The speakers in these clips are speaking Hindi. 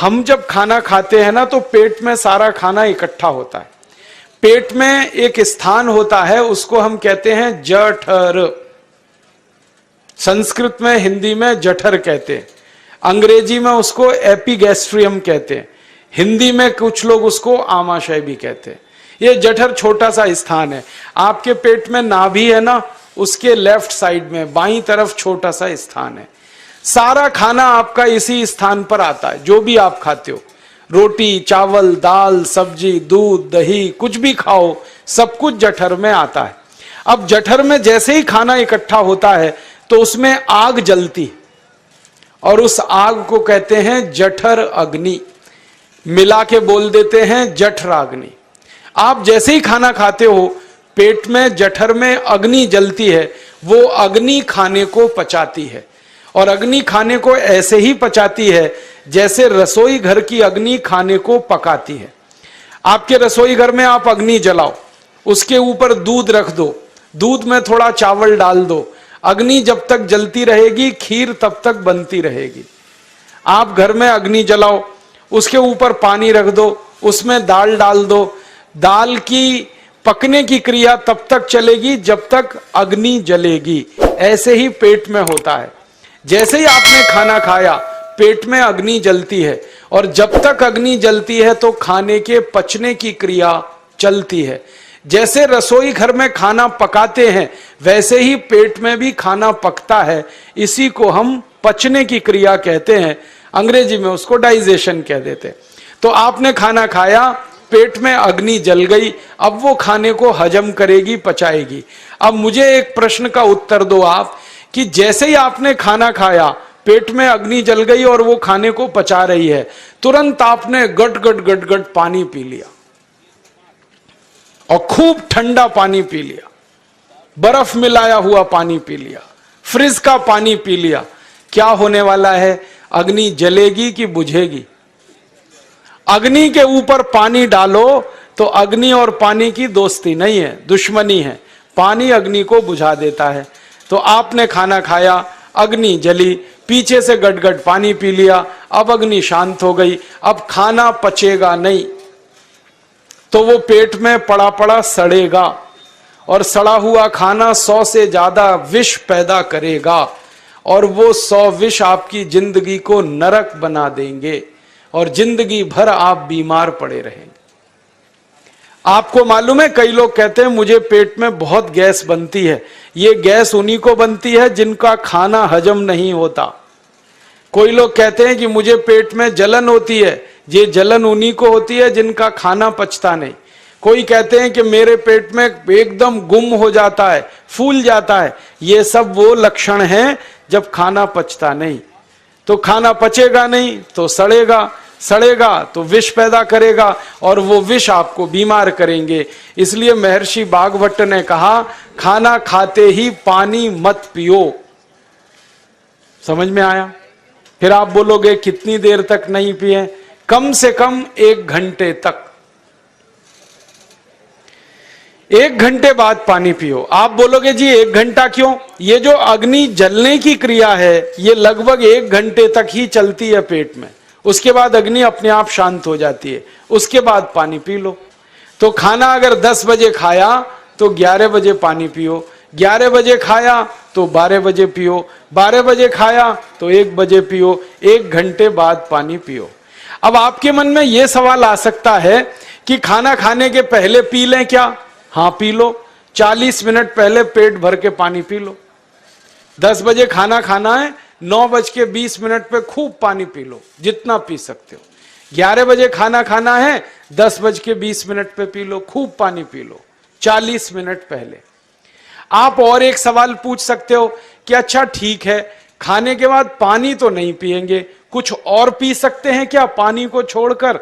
हम जब खाना खाते हैं ना तो पेट में सारा खाना इकट्ठा होता है। पेट में एक स्थान होता है, उसको हम कहते हैं जठर। संस्कृत में, हिंदी में जठर कहते हैं, अंग्रेजी में उसको एपिगैस्ट्रियम कहते हैं, हिंदी में कुछ लोग उसको आमाशय भी कहते हैं। ये जठर छोटा सा स्थान है। आपके पेट में नाभि है ना, उसके लेफ्ट साइड में बाईं तरफ छोटा सा स्थान है। सारा खाना आपका इसी स्थान पर आता है। जो भी आप खाते हो, रोटी, चावल, दाल, सब्जी, दूध, दही, कुछ भी खाओ, सब कुछ जठर में आता है। अब जठर में जैसे ही खाना इकट्ठा होता है तो उसमें आग जलती है और उस आग को कहते हैं जठर अग्नि। मिला के बोल देते हैं जठराग्नि। आप जैसे ही खाना खाते हो, पेट में जठर में अग्नि जलती है। वो अग्नि खाने को पचाती है, और अग्नि खाने को ऐसे ही पचाती है जैसे रसोई घर की अग्नि खाने को पकाती है। आपके रसोई घर में आप अग्नि जलाओ, उसके ऊपर दूध रख दो, दूध में थोड़ा चावल डाल दो, अग्नि जब तक जलती रहेगी खीर तब तक बनती रहेगी। आप घर में अग्नि जलाओ, उसके ऊपर पानी रख दो, उसमें दाल डाल दो, दाल की पकने की क्रिया तब तक चलेगी जब तक अग्नि जलेगी। ऐसे ही पेट में होता है। जैसे ही आपने खाना खाया, पेट में अग्नि जलती है, और जब तक अग्नि जलती है तो खाने के पचने की क्रिया चलती है। जैसे रसोई घर में खाना पकाते हैं, वैसे ही पेट में भी खाना पकता है। इसी को हम पचने की क्रिया कहते हैं, अंग्रेजी में उसको डाइजेशन कह देते हैं। तो आपने खाना खाया, पेट में अग्नि जल गई, अब वो खाने को हजम करेगी, पचाएगी। अब मुझे एक प्रश्न का उत्तर दो आप, कि जैसे ही आपने खाना खाया, पेट में अग्नि जल गई और वो खाने को पचा रही है, तुरंत आपने गट गट गट गट पानी पी लिया, और खूब ठंडा पानी पी लिया, बर्फ मिलाया हुआ पानी पी लिया, फ्रिज का पानी पी लिया। क्या होने वाला है? अग्नि जलेगी कि बुझेगी? अग्नि के ऊपर पानी डालो तो अग्नि और पानी की दोस्ती नहीं है, दुश्मनी है। पानी अग्नि को बुझा देता है। तो आपने खाना खाया, अग्नि जली, पीछे से गटगट पानी पी लिया, अब अग्नि शांत हो गई, अब खाना पचेगा नहीं, तो वो पेट में पड़ा पड़ा सड़ेगा, और सड़ा हुआ खाना 100 से ज्यादा विष पैदा करेगा, और वो 100 विष आपकी जिंदगी को नरक बना देंगे, और जिंदगी भर आप बीमार पड़े रहेंगे। आपको मालूम है, कई लोग कहते हैं मुझे पेट में बहुत गैस बनती है। ये गैस उन्हीं को बनती है जिनका खाना हजम नहीं होता। कोई लोग कहते हैं कि मुझे पेट में जलन होती है, ये जलन उन्हीं को होती है जिनका खाना पचता नहीं। कोई कहते हैं कि मेरे पेट में एकदम गुम हो जाता है, फूल जाता है, ये सब वो लक्षण हैं जब खाना पचता नहीं। तो खाना पचेगा नहीं तो सड़ेगा, सड़ेगा तो विष पैदा करेगा, और वो विष आपको बीमार करेंगे। इसलिए महर्षि भागवत ने कहा, खाना खाते ही पानी मत पियो। समझ में आया? फिर आप बोलोगे कितनी देर तक नहीं पिए? कम से कम 1 घंटे तक। 1 घंटे बाद पानी पियो। आप बोलोगे जी 1 घंटा क्यों? ये जो अग्नि जलने की क्रिया है, ये लगभग 1 घंटे तक ही चलती है पेट में। उसके बाद अग्नि अपने आप शांत हो जाती है, उसके बाद पानी पी लो। तो खाना अगर 10 बजे खाया तो 11 बजे पानी पियो, 11 बजे खाया तो 12 बजे पियो, 12 बजे खाया तो 1 बजे पियो, 1 घंटे बाद पानी पियो। अब आपके मन में यह सवाल आ सकता है कि खाना खाने के पहले पी लें क्या? हाँ पी लो, 40 मिनट पहले पेट भर के पानी पी लो। 10 बजे खाना खाना है, 9:20 पे खूब पानी पी लो, जितना पी सकते हो। 11 बजे खाना खाना है, 10:20 पे पी लो, खूब पानी पी लो, 40 मिनट पहले। आप और एक सवाल पूछ सकते हो कि अच्छा ठीक है, खाने के बाद पानी तो नहीं पिएंगे, कुछ और पी सकते हैं क्या पानी को छोड़कर?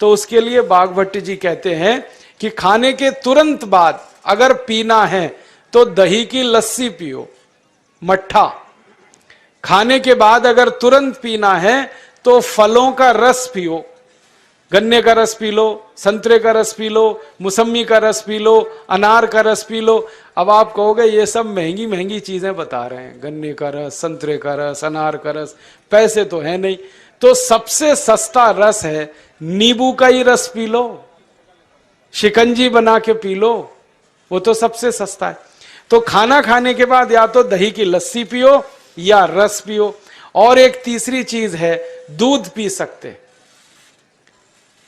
तो उसके लिए भागवत जी कहते हैं कि खाने के तुरंत बाद अगर पीना है तो दही की लस्सी पियो, मट्ठा। खाने के बाद अगर तुरंत पीना है तो फलों का रस पियो, गन्ने का रस पी लो, संतरे का रस पी लो, मौसमी का रस पी लो, अनार का रस पी लो। अब आप कहोगे ये सब महंगी महंगी चीजें बता रहे हैं, गन्ने का रस, संतरे का रस, अनार का रस, पैसे तो है नहीं। तो सबसे सस्ता रस है नींबू का ही रस पी लो, शिकंजी बना के पी लो, वो तो सबसे सस्ता है। तो खाना खाने के बाद या तो दही की लस्सी पियो या रस पियो। और एक तीसरी चीज है, दूध पी सकते।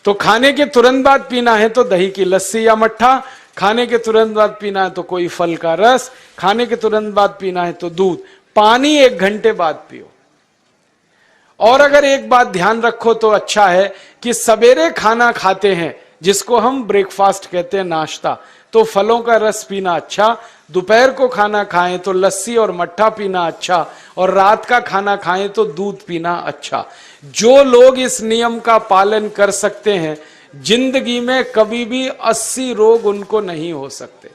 तो खाने के तुरंत बाद पीना है तो दही की लस्सी या मट्ठा, खाने के तुरंत बाद पीना है तो कोई फल का रस, खाने के तुरंत बाद पीना है तो दूध। पानी 1 घंटे बाद पियो। और अगर एक बात ध्यान रखो तो अच्छा है कि सवेरे खाना खाते हैं जिसको हम ब्रेकफास्ट कहते हैं, नाश्ता, तो फलों का रस पीना अच्छा। दोपहर को खाना खाएं तो लस्सी और मट्ठा पीना अच्छा, और रात का खाना खाएं तो दूध पीना अच्छा। जो लोग इस नियम का पालन कर सकते हैं, जिंदगी में कभी भी 80 रोग उनको नहीं हो सकते।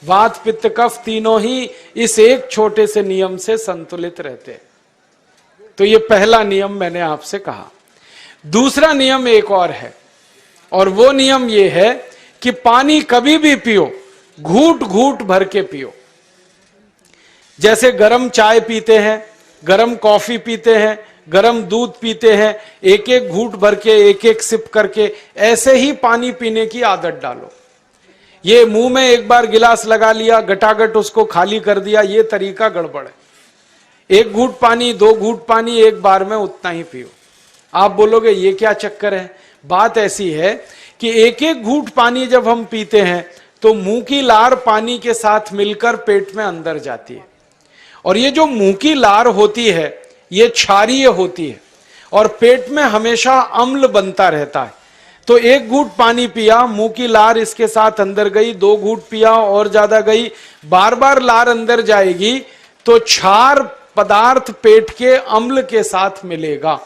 वात पित्त कफ तीनों ही इस एक छोटे से नियम से संतुलित रहते हैं। तो ये पहला नियम मैंने आपसे कहा। दूसरा नियम एक और है, और वो नियम ये है कि पानी कभी भी पियो, घूट घूट भर के पियो। जैसे गरम चाय पीते हैं, गरम कॉफी पीते हैं, गरम दूध पीते हैं, एक एक घूट भर के, एक एक सिप करके, ऐसे ही पानी पीने की आदत डालो। ये मुंह में एक बार गिलास लगा लिया, गटागट उसको खाली कर दिया, ये तरीका गड़बड़ है। 1 घूट पानी, 2 घूट पानी एक बार में उतना ही पियो। आप बोलोगे ये क्या चक्कर है? बात ऐसी है कि एक एक घूट पानी जब हम पीते हैं तो मुंह की लार पानी के साथ मिलकर पेट में अंदर जाती है, और ये जो मुंह की लार होती है ये क्षारीय होती है, और पेट में हमेशा अम्ल बनता रहता है। तो 1 घूट पानी पिया, मुंह की लार इसके साथ अंदर गई, 2 घूट पिया और ज्यादा गई, बार बार लार अंदर जाएगी तो क्षार पदार्थ पेट के अम्ल के साथ मिलेगा।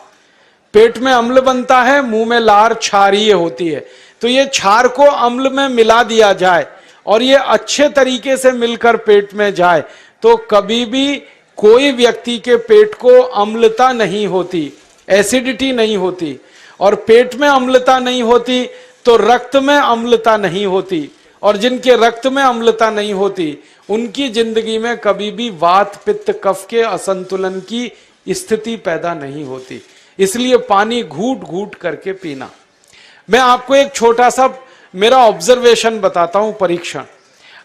पेट में अम्ल बनता है, मुंह में लार क्षारीय होती है। तो ये क्षार को अम्ल में मिला दिया जाए और ये अच्छे तरीके से मिलकर पेट में जाए तो कभी भी कोई व्यक्ति के पेट को अम्लता नहीं होती, एसिडिटी नहीं होती। और पेट में अम्लता नहीं होती तो रक्त में अम्लता नहीं होती, और जिनके रक्त में अम्लता नहीं होती उनकी जिंदगी में कभी भी वात पित्त कफ के असंतुलन की स्थिति पैदा नहीं होती। इसलिए पानी घूट घूट करके पीना। मैं आपको एक छोटा सा मेरा ऑब्जर्वेशन बताता हूं, परीक्षण।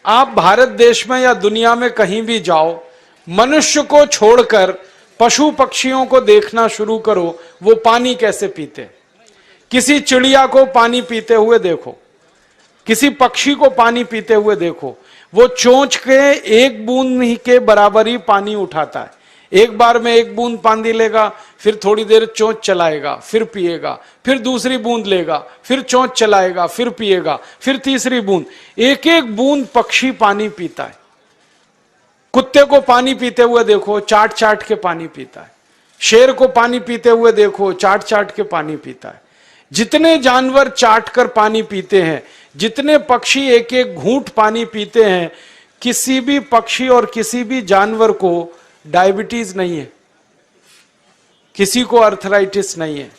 आप भारत देश में या दुनिया में कहीं भी जाओ, मनुष्य को छोड़कर पशु पक्षियों को देखना शुरू करो, वो पानी कैसे पीते। किसी चिड़िया को पानी पीते हुए देखो, किसी पक्षी को पानी पीते हुए देखो, वो चोंच के 1 बूंद ही के बराबर ही पानी उठाता है। एक बार में 1 बूंद पानी लेगा, फिर थोड़ी देर चोंच चलाएगा, फिर पिएगा, फिर दूसरी बूंद लेगा, फिर चोंच चलाएगा, फिर पिएगा, फिर तीसरी बूंद। एक एक बूंद पक्षी पानी पीता है। कुत्ते को पानी पीते हुए देखो, चाट चाट के पानी पीता है। शेर को पानी पीते हुए देखो, चाट चाट के पानी पीता है। जितने जानवर चाट कर पानी पीते हैं, जितने पक्षी एक एक घूंट पानी पीते हैं, किसी भी पक्षी और किसी भी जानवर को डायबिटीज नहीं है, किसी को अर्थराइटिस नहीं है,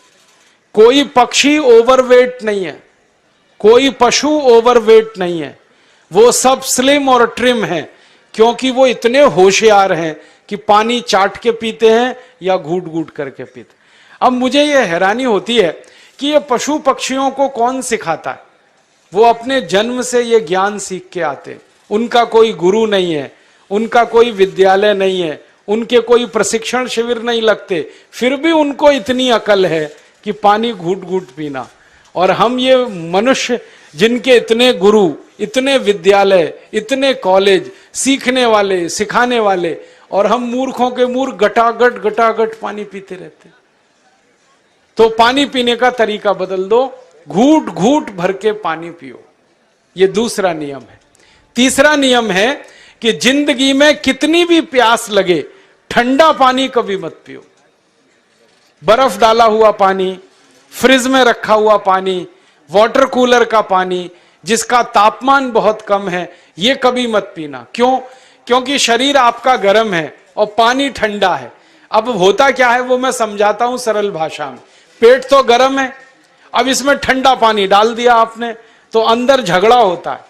कोई पक्षी ओवरवेट नहीं है, कोई पशु ओवरवेट नहीं है। वो सब स्लिम और ट्रिम हैं, क्योंकि वो इतने होशियार हैं कि पानी चाट के पीते हैं या घूट घूट करके पीते। अब मुझे ये हैरानी होती है कि ये पशु पक्षियों को कौन सिखाता है? वो अपने जन्म से ये ज्ञान सीख के आते। उनका कोई गुरु नहीं है, उनका कोई विद्यालय नहीं है, उनके कोई प्रशिक्षण शिविर नहीं लगते, फिर भी उनको इतनी अकल है कि पानी घूट घूट पीना। और हम ये मनुष्य जिनके इतने गुरु, इतने विद्यालय, इतने कॉलेज, सीखने वाले, सिखाने वाले, और हम मूर्खों के मूर्ख गटागट गटागट पानी पीते रहते। तो पानी पीने का तरीका बदल दो, घूट घूट भर के पानी पियो। ये दूसरा नियम है। तीसरा नियम है कि जिंदगी में कितनी भी प्यास लगे, ठंडा पानी कभी मत पियो। बर्फ डाला हुआ पानी, फ्रिज में रखा हुआ पानी, वाटर कूलर का पानी जिसका तापमान बहुत कम है, ये कभी मत पीना। क्यों? क्योंकि शरीर आपका गर्म है और पानी ठंडा है। अब होता क्या है वो मैं समझाता हूं सरल भाषा में। पेट तो गर्म है, अब इसमें ठंडा पानी डाल दिया आपने, तो अंदर झगड़ा होता है।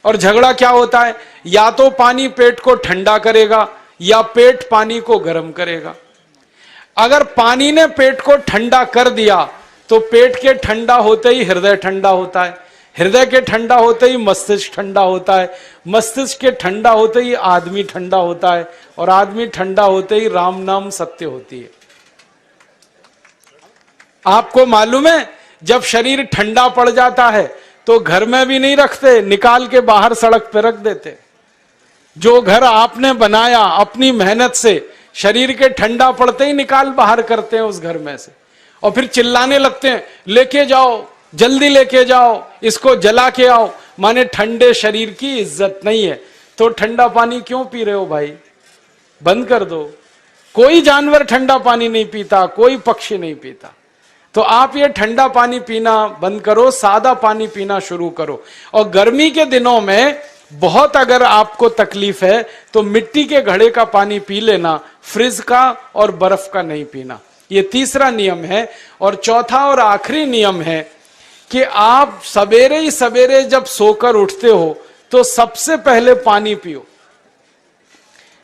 और झगड़ा क्या होता है? या तो पानी पेट को ठंडा करेगा या पेट पानी को गर्म करेगा। अगर पानी ने पेट को ठंडा कर दिया तो पेट के ठंडा होते ही हृदय ठंडा होता है, हृदय के ठंडा होते ही मस्तिष्क ठंडा होता है, मस्तिष्क के ठंडा होते ही आदमी ठंडा होता है, और आदमी ठंडा होते ही राम नाम सत्य होती है। आपको मालूम है, जब शरीर ठंडा पड़ जाता है तो घर में भी नहीं रखते, निकाल के बाहर सड़क पर रख देते। जो घर आपने बनाया अपनी मेहनत से, शरीर के ठंडा पड़ते ही निकाल बाहर करते हैं उस घर में से, और फिर चिल्लाने लगते हैं, लेके जाओ, जल्दी लेके जाओ, इसको जला के आओ। माने ठंडे शरीर की इज्जत नहीं है। तो ठंडा पानी क्यों पी रहे हो भाई? बंद कर दो। कोई जानवर ठंडा पानी नहीं पीता, कोई पक्षी नहीं पीता। तो आप ये ठंडा पानी पीना बंद करो, सादा पानी पीना शुरू करो। और गर्मी के दिनों में बहुत अगर आपको तकलीफ है तो मिट्टी के घड़े का पानी पी लेना, फ्रिज का और बर्फ का नहीं पीना। ये तीसरा नियम है। और चौथा और आखिरी नियम है कि आप सवेरे ही सवेरे जब सोकर उठते हो तो सबसे पहले पानी पियो।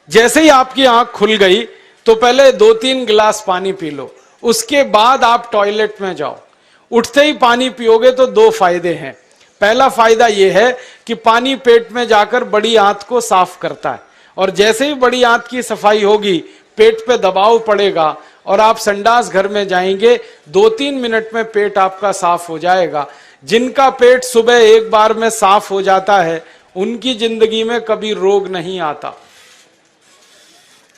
जैसे ही आपकी आंख खुल गई तो पहले 2-3 गिलास पानी पी लो, उसके बाद आप टॉयलेट में जाओ। उठते ही पानी पियोगे तो 2 फायदे हैं। पहला फायदा यह है कि पानी पेट में जाकर बड़ी आंत को साफ करता है, और जैसे ही बड़ी आंत की सफाई होगी पेट पे दबाव पड़ेगा और आप संडास घर में जाएंगे, 2-3 मिनट में पेट आपका साफ हो जाएगा। जिनका पेट सुबह एक बार में साफ हो जाता है उनकी जिंदगी में कभी रोग नहीं आता।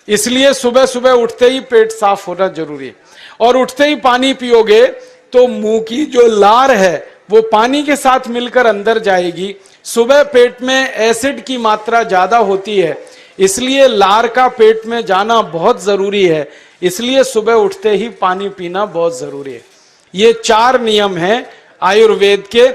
इसलिए सुबह सुबह उठते ही पेट साफ होना जरूरी है। और उठते ही पानी पियोगे तो मुंह की जो लार है वो पानी के साथ मिलकर अंदर जाएगी। सुबह पेट में एसिड की मात्रा ज्यादा होती है, इसलिए लार का पेट में जाना बहुत जरूरी है। इसलिए सुबह उठते ही पानी पीना बहुत जरूरी है। ये 4 नियम हैं आयुर्वेद के।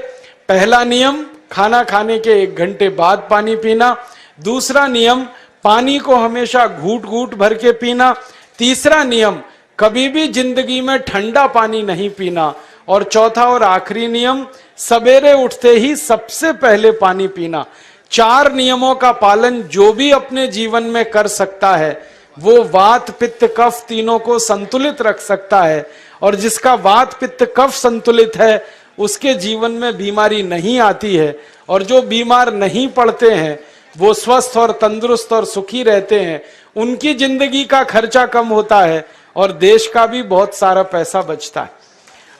पहला नियम, खाना खाने के 1 घंटे बाद पानी पीना। दूसरा नियम, पानी को हमेशा घूट घूट भर के पीना। तीसरा नियम, कभी भी जिंदगी में ठंडा पानी नहीं पीना। और चौथा और आखिरी नियम, सवेरे उठते ही सबसे पहले पानी पीना। 4 नियमों का पालन जो भी अपने जीवन में कर सकता है वो वात पित्त कफ तीनों को संतुलित रख सकता है। और जिसका वात पित्त कफ संतुलित है उसके जीवन में बीमारी नहीं आती है। और जो बीमार नहीं पड़ते हैं वो स्वस्थ और तंदुरुस्त और सुखी रहते हैं। उनकी जिंदगी का खर्चा कम होता है और देश का भी बहुत सारा पैसा बचता है।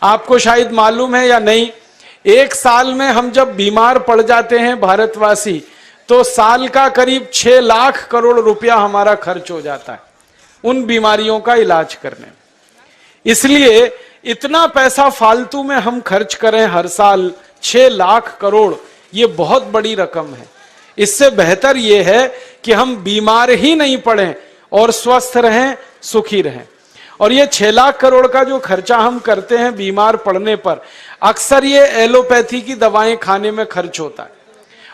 आपको शायद मालूम है या नहीं, 1 साल में हम जब बीमार पड़ जाते हैं भारतवासी तो साल का करीब 6 लाख करोड़ रुपया हमारा खर्च हो जाता है उन बीमारियों का इलाज करने में। इसलिए इतना पैसा फालतू में हम खर्च करें हर साल 6 लाख करोड़, ये बहुत बड़ी रकम है। इससे बेहतर यह है कि हम बीमार ही नहीं पड़ें और स्वस्थ रहें, सुखी रहें। और ये 6 लाख करोड़ का जो खर्चा हम करते हैं बीमार पड़ने पर, अक्सर ये एलोपैथी की दवाएं खाने में खर्च होता है।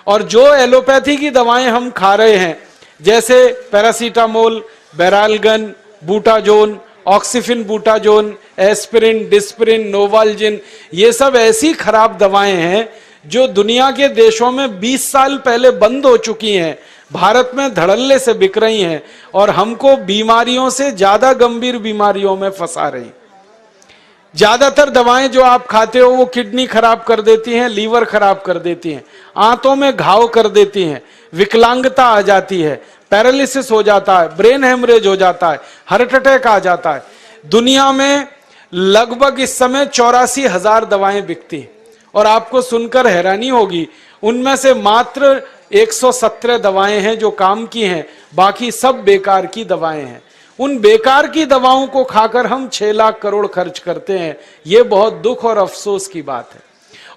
और जो एलोपैथी की दवाएं हम खा रहे हैं, जैसे paracetamol, Baralgan, butazone, oxyphenbutazone, aspirin, Disprin, Novalgin, ये सब ऐसी खराब दवाएं हैं जो दुनिया के देशों में 20 साल पहले बंद हो चुकी हैं, भारत में धड़ल्ले से बिक रही हैं और हमको बीमारियों से ज्यादा गंभीर बीमारियों में फंसा रही। ज्यादातर दवाएं जो आप खाते हो वो किडनी खराब कर देती हैं, लीवर खराब कर देती हैं, आंतों में घाव कर देती हैं, विकलांगता आ जाती है, पैरालिसिस हो जाता है, ब्रेन हेमरेज हो जाता है, हार्ट अटैक आ जाता है। दुनिया में लगभग इस समय 84,000 दवाएं बिकती हैं और आपको सुनकर हैरानी होगी, उनमें से मात्र 117 दवाएं हैं जो काम की हैं, बाकी सब बेकार की दवाएं हैं। उन बेकार की दवाओं को खाकर हम 6 लाख करोड़ खर्च करते हैं। ये बहुत दुख और अफसोस की बात है।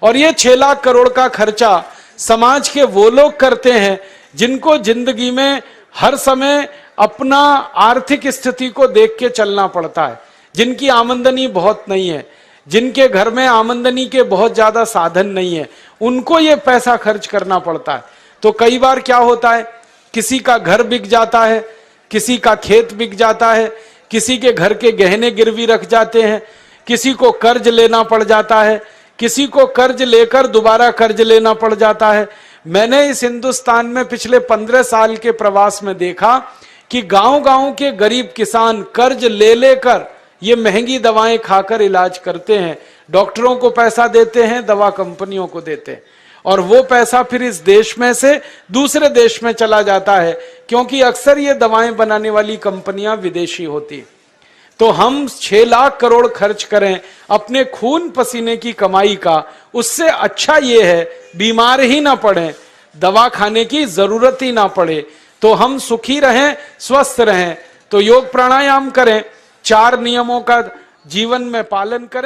और ये 6 लाख करोड़ का खर्चा समाज के वो लोग करते हैं जिनको जिंदगी में हर समय अपना आर्थिक स्थिति को देख के चलना पड़ता है, जिनकी आमदनी बहुत नहीं है, जिनके घर में आमदनी के बहुत ज्यादा साधन नहीं है, उनको ये पैसा खर्च करना पड़ता है। तो कई बार क्या होता है, किसी का घर बिक जाता है, किसी का खेत बिक जाता है, किसी के घर के गहने गिरवी रख जाते हैं, किसी को कर्ज लेना पड़ जाता है, किसी को कर्ज लेकर दोबारा कर्ज लेना पड़ जाता है। मैंने इस हिंदुस्तान में पिछले 15 साल के प्रवास में देखा कि गांव-गांव के गरीब किसान कर्ज ले लेकर ये महंगी दवाएं खाकर इलाज करते हैं, डॉक्टरों को पैसा देते हैं, दवा कंपनियों को देते हैं, और वो पैसा फिर इस देश में से दूसरे देश में चला जाता है, क्योंकि अक्सर ये दवाएं बनाने वाली कंपनियां विदेशी होती। तो हम 6 लाख करोड़ खर्च करें अपने खून पसीने की कमाई का, उससे अच्छा ये है बीमार ही ना पड़े, दवा खाने की जरूरत ही ना पड़े, तो हम सुखी रहें, स्वस्थ रहें। तो योग प्राणायाम करें, 4 नियमों का जीवन में पालन करें।